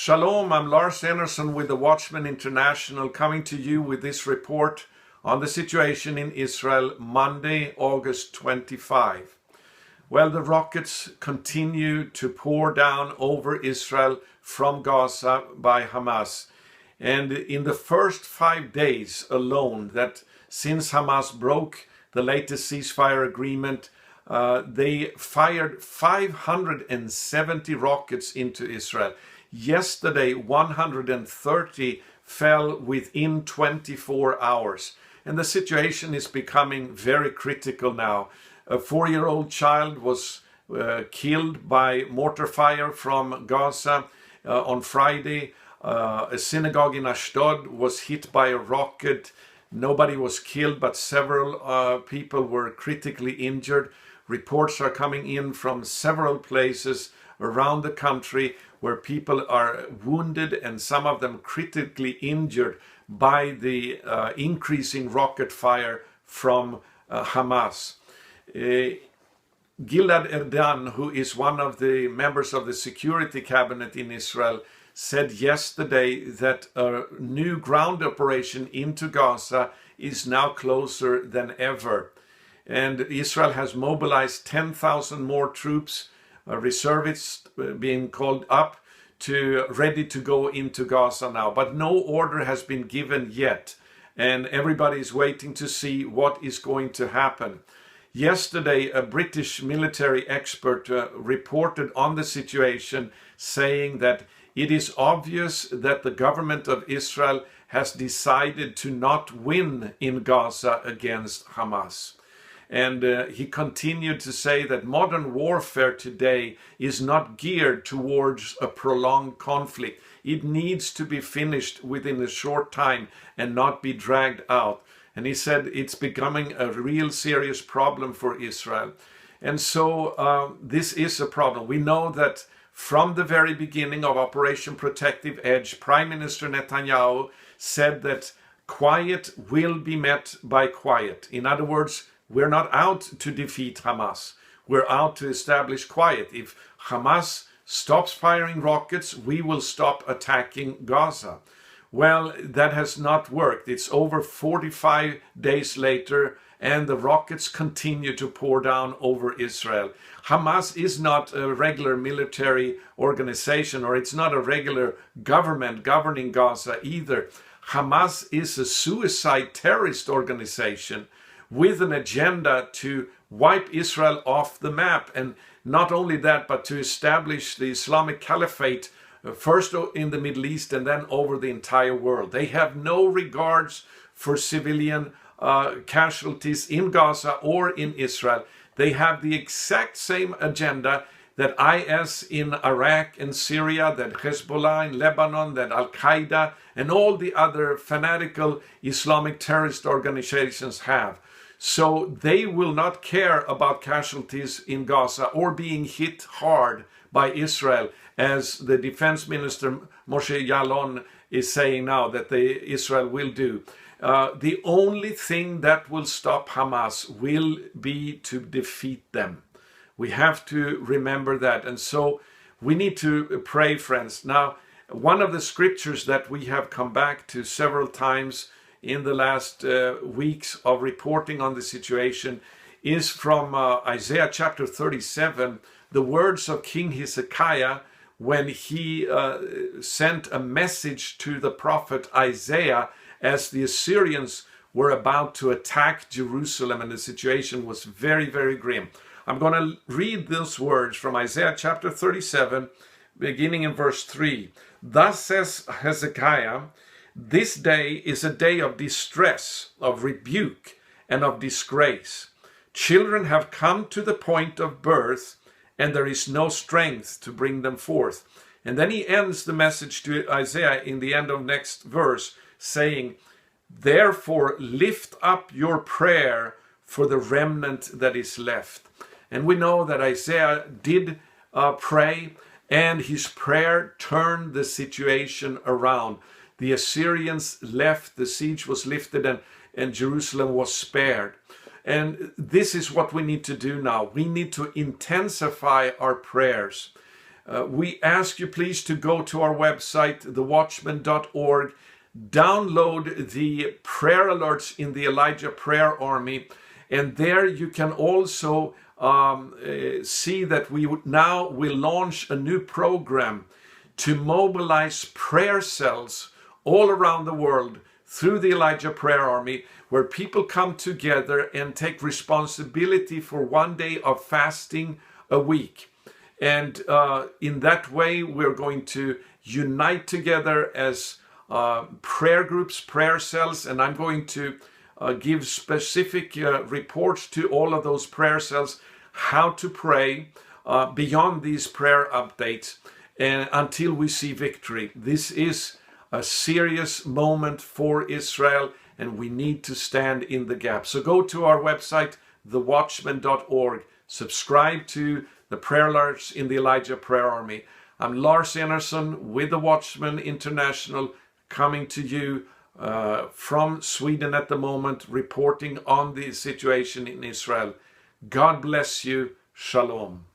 Shalom, I'm Lars Anderson with the Watchman International, coming to you with this report on the situation in Israel, Monday, August 25. Well, the rockets continue to pour down over Israel from Gaza by Hamas. And in the first 5 days alone, that since Hamas broke the latest ceasefire agreement, they fired 570 rockets into Israel. Yesterday, 130 fell within 24 hours. And the situation is becoming very critical now. A 4-year-old child was killed by mortar fire from Gaza on Friday. A synagogue in Ashdod was hit by a rocket. Nobody was killed, but several people were critically injured. Reports are coming in from several places around the country where people are wounded and some of them critically injured by the increasing rocket fire from Hamas. Gilad Erdan, who is one of the members of the security cabinet in Israel, said yesterday that a new ground operation into Gaza is now closer than ever. And Israel has mobilized 10,000 more troops, reservists being called up ready to go into Gaza now. But no order has been given yet. And everybody is waiting to see what is going to happen. Yesterday, a British military expert reported on the situation, saying that it is obvious that the government of Israel has decided to not win in Gaza against Hamas. And he continued to say that modern warfare today is not geared towards a prolonged conflict. It needs to be finished within a short time and not be dragged out. And he said it's becoming a real serious problem for Israel. And so this is a problem. We know that from the very beginning of Operation Protective Edge, Prime Minister Netanyahu said that quiet will be met by quiet. In other words, we're not out to defeat Hamas. We're out to establish quiet. If Hamas stops firing rockets, we will stop attacking Gaza. Well, that has not worked. It's over 45 days later, and the rockets continue to pour down over Israel. Hamas is not a regular military organization, or it's not a regular government governing Gaza either. Hamas is a suicide terrorist organization with an agenda to wipe Israel off the map. And not only that, but to establish the Islamic Caliphate first in the Middle East and then over the entire world. They have no regards for civilian casualties in Gaza or in Israel. They have the exact same agenda that IS in Iraq and Syria, that Hezbollah in Lebanon, that Al-Qaeda and all the other fanatical Islamic terrorist organizations have. So they will not care about casualties in Gaza or being hit hard by Israel, as the defense minister Moshe Yaalon is saying now that Israel will do. The only thing that will stop Hamas will be to defeat them. We have to remember that. And so we need to pray, friends. Now, one of the scriptures that we have come back to several times in the last weeks of reporting on the situation is from Isaiah chapter 37, the words of King Hezekiah when he sent a message to the prophet Isaiah as the Assyrians were about to attack Jerusalem, and the situation was very, very grim. I'm going to read those words from Isaiah chapter 37, beginning in verse 3. Thus says Hezekiah, this day is a day of distress, of rebuke, and of disgrace. Children have come to the point of birth, and there is no strength to bring them forth. And then he ends the message to Isaiah in the end of next verse, saying, therefore lift up your prayer for the remnant that is left. And we know that Isaiah did pray, and his prayer turned the situation around. The Assyrians left, the siege was lifted, and Jerusalem was spared. And this is what we need to do now. We need to intensify our prayers. We ask you please to go to our website, thewatchman.org, download the prayer alerts in the Elijah Prayer Army, and there you can also see that we now will launch a new program to mobilize prayer cells all around the world through the Elijah Prayer Army, where people come together and take responsibility for one day of fasting a week. And in that way, we're going to unite together as prayer groups, prayer cells, and I'm going to give specific reports to all of those prayer cells, how to pray beyond these prayer updates and until we see victory. This is a serious moment for Israel, and we need to stand in the gap. So go to our website, thewatchman.org, subscribe to the prayer alerts in the Elijah Prayer Army. I'm Lars Enarsson with the Watchman International, coming to you from Sweden at the moment, reporting on the situation in Israel. God bless you. Shalom.